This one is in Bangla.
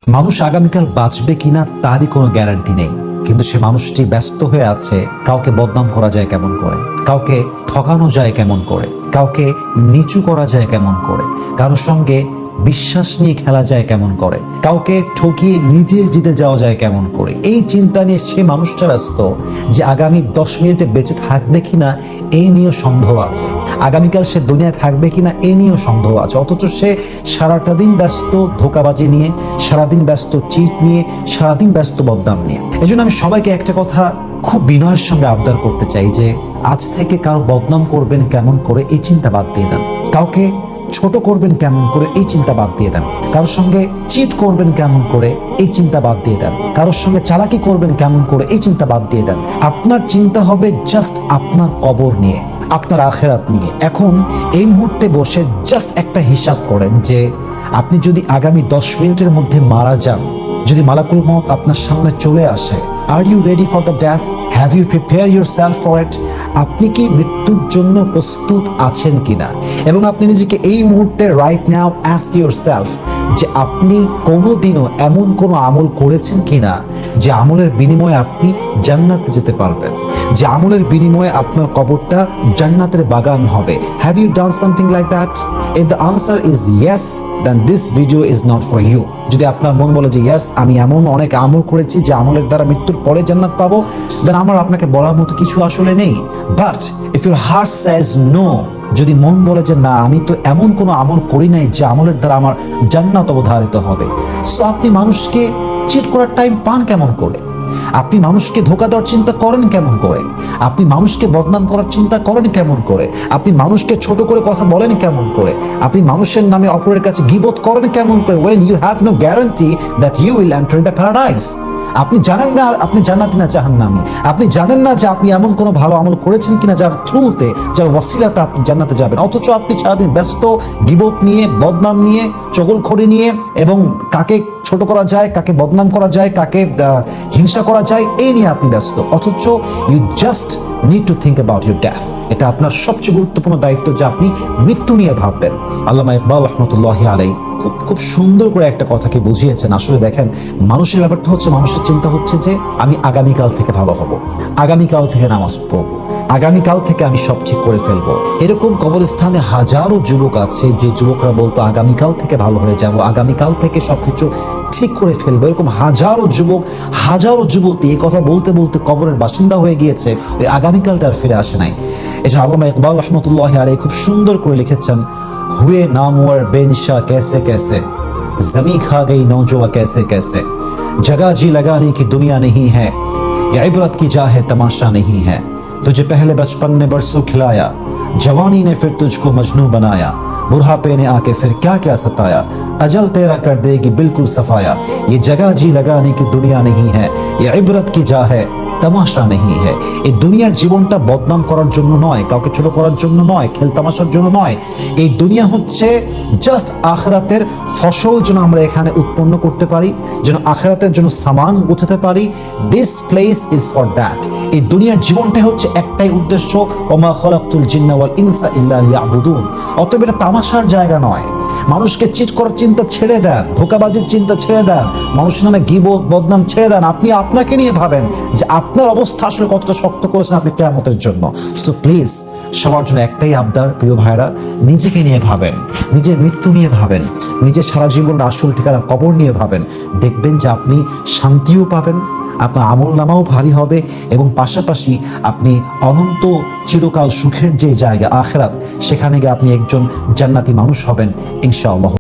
মানুষ আগামীকাল বাঁচবে কিনা তারই কোনো গ্যারান্টি নেই, কিন্তু সে মানুষটি ব্যস্ত হয়ে আছে কাউকে বদনাম করা যায় কেমন করে, কাউকে ঠকানো যায় কেমন করে, কাউকে নিচু করা যায় কেমন করে, কারোর সঙ্গে বিশ্বাস নিয়ে খেলা যায় কেমন করে, কাউকে ঠকিয়ে নিজে জিতে যাওয়া যায় কেমন করে। এই চিন্তা নিয়ে সে মানুষটা ব্যস্ত যে আগামী 10 মিনিটে বেঁচে থাকবে কিনা এই নিয়েও সন্দেহ আছে, আগামীকাল সে দুনিয়ায় থাকবে কিনা এই নিয়েও সন্দেহ আছে। অথচ সে সারাটা দিন ব্যস্ত ধোঁকাবাজি নিয়ে, সারাদিন ব্যস্ত চিট নিয়ে, সারাদিন ব্যস্ত বদনাম নিয়ে। এই জন্য আমি সবাইকে একটা কথা খুব বিনয়ের সঙ্গে আবদার করতে চাই যে আজ থেকে কারো বদনাম করবেন কেমন করে এই চিন্তা বাদ দিয়ে দেন, কাউকে ছোট করবেন কেমন করে এই চিন্তা বাদ দিয়ে দেন, কারোর সঙ্গে চিট করবেন কেমন করে এই চিন্তা বাদ দিয়ে দেন, কারোর সঙ্গে চালাকি করবেন কেমন করে এই চিন্তা বাদ দিয়ে দেন। আপনার চিন্তা হবে জাস্ট আপনার কবর নিয়ে, আপনার আখেরাত নিয়ে। এখন এই মুহূর্তে বসে জাস্ট একটা হিসাব করেন যে আপনি যদি আগামী 10 মিনিটের মধ্যে মারা যান, যদি মালাকুল মউত আপনার সামনে চলে আসে, are you ready for the death? Have you prepare yourself for it? আপনি কি মৃত্যুর জন্য প্রস্তুত আছেন কিনা? এবং আপনি নিজেকে এই মুহূর্তে রাইট নাও আস্ক ইউরসেলফ যে আপনি কোনোদিনও এমন কোনো আমল করেছেন কিনা যে আমলের বিনিময়ে আপনি জান্নাতে যেতে পারবেন, যে আমলের বিনিময়ে আপনার কবরটা জান্নাতের বাগান হবে। Have you done something like that? If the answer is yes, then this video is not for you. যদি আপনার মন বলে যে ইয়েস আমি এমন অনেক আমল করেছি যে আমলের দ্বারা মৃত্যুর পরে জান্নাত পাবো, দেন আমার আপনাকে বলার মতো কিছু আসলে নেই। But if your heart says no, যদি মন বলে যে না আমি তো এমন কোনো আমল করি নাই যে আমলের দ্বারা আমার জান্নাত অবধারিত হবে, সো আপনি মানুষকে চিট করার টাইম পান কেমন করে? আপনি মানুষকে ধোঁকা দেওয়ার চিন্তা করেন কেমন করে? আপনি মানুষকে বদনাম করার চিন্তা করেন কেমন করে? আপনি মানুষকে ছোট করে কথা বলেন কেমন করে? আপনি মানুষের নামে অপরের কাছে গীবত করেন কেমন করে? when you have no guarantee that you will enter the paradise. আপনি জানেন না আপনি জান্নাতি না জাহান্নামী, আপনি জানেন না যে আপনি এমন কোনো ভালো আমল করেছেন কিনা যার থ্রুতে, যার ওয়াসিলাতে আপনি জান্নাতে যাবেন। অথচ আপনি সারাদিন ব্যস্ত গীবত নিয়ে, বদনাম নিয়ে, চগলখড়ি নিয়ে, এবং কাকে ছোট করা যায়, কাকে বদনাম করা যায়, কাকে হিংসা করা যায় এই নিয়ে আপনি ব্যস্ত। অথচ you just need to think about your death. এটা আপনার সবচেয়ে গুরুত্বপূর্ণ দায়িত্ব যে আপনি মৃত্যু নিয়ে ভাববেন। আল্লামা ইকবাল রহমতুল্লাহি আলাইহি খুব সুন্দর করে একটা কথাকে বুঝিয়েছেন। আসলে দেখেন, মানুষের ব্যাপারটা হচ্ছে, মানুষের চিন্তা হচ্ছে যে আমি আগামীকাল থেকে ভালো হব, আগামীকাল থেকে নামাজ পড়বো, আগামীকাল থেকে আমি সব ঠিক করে ফেলবো। এরকম কবরস্থানে হাজারো যুবক আছে যে যুবকরা বলতো আগামীকাল থেকে ভালো হয়ে যাব, আগামীকাল থেকে সবকিছু ঠিক করে ফেলবো। এরকম হাজারো যুবক, হাজারো যুবতী এই কথা বলতে বলতে কবরের বাসিন্দা হয়ে গিয়েছে, ওই আগামীকালটা আর ফিরে আসে নাই। এই জন্য আল্লামা ইকবাল রহমতুল্লাহি আলাইহি খুব সুন্দর করে লিখেছেন, हुए नामवर बेनिशा कैसे कैसे, जमी खा गई नौजवा कैसे कैसे, जगह जी लगाने की दुनिया नहीं है, ये इबरत की जा है तमाशा नहीं है। तुझे पहले बचपन ने बरसों खिलाया, जवानी ने फिर तुझको मजनू बनाया, बुढ़ापे ने आके फिर क्या क्या सताया, अजल तेरा कर देगी बिल्कुल सफाया। ये जगह जी लगाने की दुनिया नहीं है, ये इबरत की जा है তামাশা নেই হ্যাঁ। এই দুনিয়ার জীবনটা বদনাম করার জন্য নয়, কাউকে ছোট করার জন্য নয়, খেল তামাশার জন্য নয়। এই দুনিয়া হচ্ছে জাস্ট আখিরাতের ফসল যেন আমরা এখানে উৎপন্ন করতে পারি, যেন আখিরাতের জন্য সামান গোছাতে পারি। This place is for that. এই দুনিয়ার জীবনটাই হচ্ছে একটাই উদ্দেশ্য, ওমা খলাকতুল জিন্না ওয়াল ইনসা ইল্লা লিয়াবুদুন। অতএব এটা তামাশার জায়গা নয়। মানুষকে চিট করার চিন্তা ছেড়ে দেন, ধোঁকাবাজির চিন্তা ছেড়ে দেন, মানুষের নামে গীবত বদনাম ছেড়ে দেন। আপনি আপনাকে নিয়ে ভাবেন যে আপনার অবস্থা আসলে কতটা শক্ত করেছেন আপনি কিয়ামতের জন্য। সো প্লিজ, সবার জন্য একটাই আবদার, প্রিয় ভাইরা, নিজেকে নিয়ে ভাবেন, নিজের মৃত্যু নিয়ে ভাবেন, নিজের সারা জীবনের আসল ঠিকানা কবর নিয়ে ভাবেন। দেখবেন যে আপনি শান্তিও পাবেন, আপনার আমল নামাও ভারী হবে, এবং পাশাপাশি আপনি অনন্ত চিরকাল সুখের যে জায়গা আখিরাত, সেখানে গিয়ে আপনি একজন জান্নাতি মানুষ হবেন ইনশাআল্লাহ।